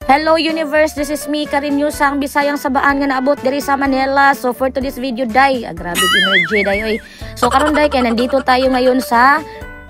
Hello universe, this is me, Karin Yusang, Bisayang Sabaan nga naabot diri sa Manila. So for today's video, day, grabe energy day oy. So karon day kay nandito tayo ngayon sa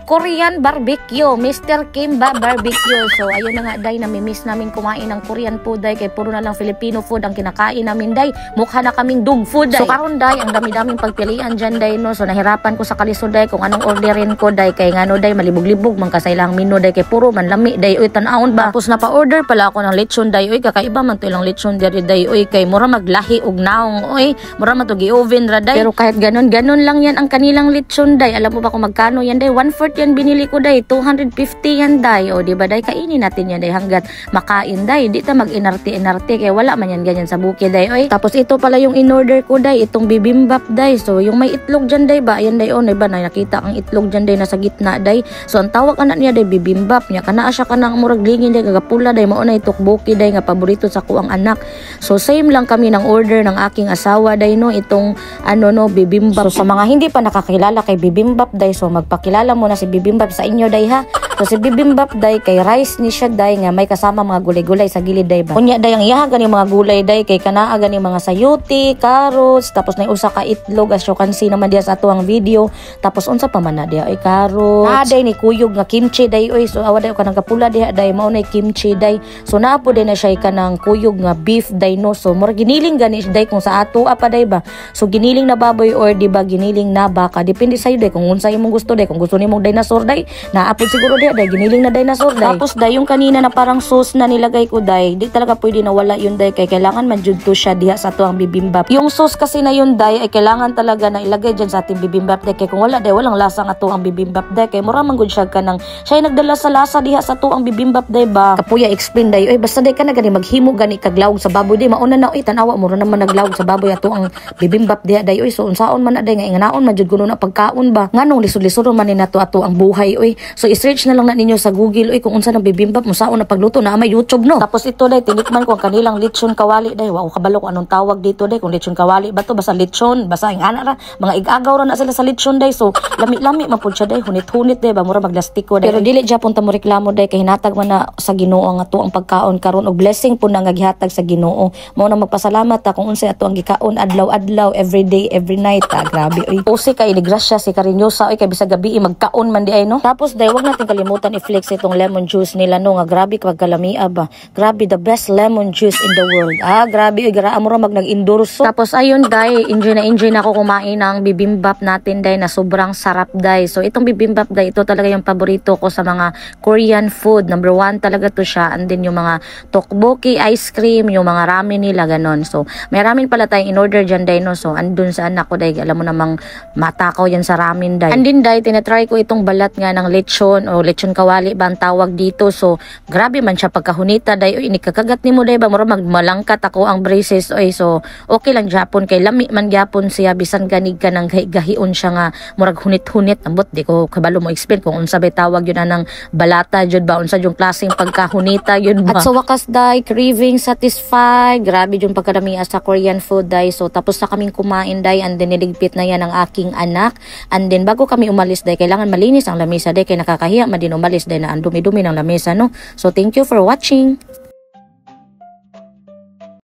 Korean barbecue, Mr. Kimba barbecue. So ayun na nga day, nami-miss namin kumain ng Korean food day kay puro na lang Filipino food ang kinakain namin day. Mukha na kaming dog food day. So karon day, ang dami-daming pagpilian dyan day no. So nahirapan ko sa kalisod day kung anong orderin ko day kay ngano day malibog-libog man kasailang menu day kay puro man lami day oy tan-aon ba. Tapos napa-order pala ako ng lechon day oy, kakaiba man to ilang lechon diri day oy kay mura maglahi og naong oy, mura man to gi-oven ra day. Pero kahit ganon lang yan ang kanilang lechon day. Alam mo ba kung magkano yan day? 1/4 yan binili ko day, 250 yan day. O di ba day, kainin natin yan day hanggat makain day. Di ta mag-inarte kay wala man yan ganyan sa bukid day. Oy, tapos ito pala yung in-order ko day, itong bibimbap day. So yung may itlog dyan day ba? Ayan day on, diba na nakita ang itlog dyan day nasa gitna day. So ang tawag anak niya day bibimbap niya. Kana siya kanang murag lingin day kagapula day, mao na itukboki day nga paborito sa kuang anak. So same lang kami ng order ng aking asawa day no, itong ano no bibimbap. So sa mga hindi pa nakakilala kay bibimbap day, so magpakilala mo na si bibimbap sa inyo day ha. So si bibimbap day kay rice ni siya day nga may kasama mga gulay-gulay sa gilid day ba. Kunya day ang iyaha gani mga gulay day kay kanaa gani mga sayuti, carrots, tapos na usa ka itlog as you can see naman diya sa ato ang video. Tapos unsa pa man na diya ay carrots. Na day ni kuyog nga kimchi day oy. So awa day ka nang kapula diha day mao na kimchi day. So naa po day na siya kanang kuyog nga beef day no. So mura giniling gani day kung sa ato apa day ba. So giniling na baboy or di ba giniling na baka, depende sa iyo day kung unsa imong gusto day. Kung gusto nimo dinosaur day, naapod siguro day giniling na dinosaur day. Tapos day yung kanina na parang sauce na nilagay ko day, di talaga pwede na wala yun day kay kailangan man jud to siya diha sa tuang bibimbap. Yung sauce kasi na yun day ay kailangan talaga na ilagay diyan sa ating bibimbap day kay kung wala day walang lasa nga tuang bibimbap day kay mura man gud siya kanang siya nagdala sa lasa diha sa tuang bibimbap day ba. Kapuya explain day oy basta day ka na gani maghimo gani kaglawog sa baboy day mauna na oy tanawa mo naman naglawog sa baboy ato ang bibimbap diha day oy. So unsaon man na day nga inganaon man jud kuno na pagkaon ba nganong lisod-lisod man ni nato ato ang buhay oy. So i-search na lang na ninyo sa Google oy kung unsa nang bibimbap mo saon na pagluto na may YouTube no. Tapos ito day tinikman ko ang kanilang lechon kawali day. Wow, kabalo ko anong tawag dito day kung lechon kawali ba to basta lechon basta ang ana ra mga igagaw ra na sila sa lechon day. So lami-lami man pud siya day, hunit-hunit day ba mura maglastiko day. Pero dili gyapon ta mo reklamo day kay hinatag man na sa Ginoo nga to ang pagkaon karon og blessing pud na nga gihatag sa Ginoo. Mao na magpasalamat ta kung unsa ato ang gikaon adlaw-adlaw every day every night ta. Grabe oy. Usi kay ni grasya si Karinyosa oy kay bisag gabi magkaon man di ay no. Tapos day wag natin kalimutan i-flex itong lemon juice nila no nga grabe kapag kalamia ba. Grabe the best lemon juice in the world. Grabe oy gara amura mag nag-endorso. Tapos ayun day, enjoy na ako kumain ng bibimbap natin day na sobrang sarap day. So itong bibimbap day ito talaga yung paborito ko sa mga Korean food. Number 1 talaga to siya. And then yung mga tteokbokki ice cream, yung mga ramen nila ganon. So may ramen pala tayong in-order dyan day no. So andun sa anak ko day, alam mo namang matakaw yan sa ramen day. And then day, tinatry ko itong balat nga ng lechon o lechon kawali ba ang tawag dito. So grabe man siya pagkahunita day. Uy, nikakagat ni mo day ba? Mura magmalangkat ako ang braces. Uy, so okay lang Japon kay lami man gyapon siya bisan ganig ka ng gahion siya nga murag hunit-hunit. Ambot di ko kabalo mo explain kung unsa bay tawag yun anang balata jud ba unsa yung klaseng pagkahunita yun ba. At sa wakas day, craving satisfied. Grabe yung pagkadami sa Korean food day. So tapos na kaming kumain day and then niligpit na yan ang aking anak. And then bago kami umalis day, kailangan malinis ang lamesa day kay nakakahiya man din umalis day na ang dumi-dumi ng lamesa no. So thank you for watching.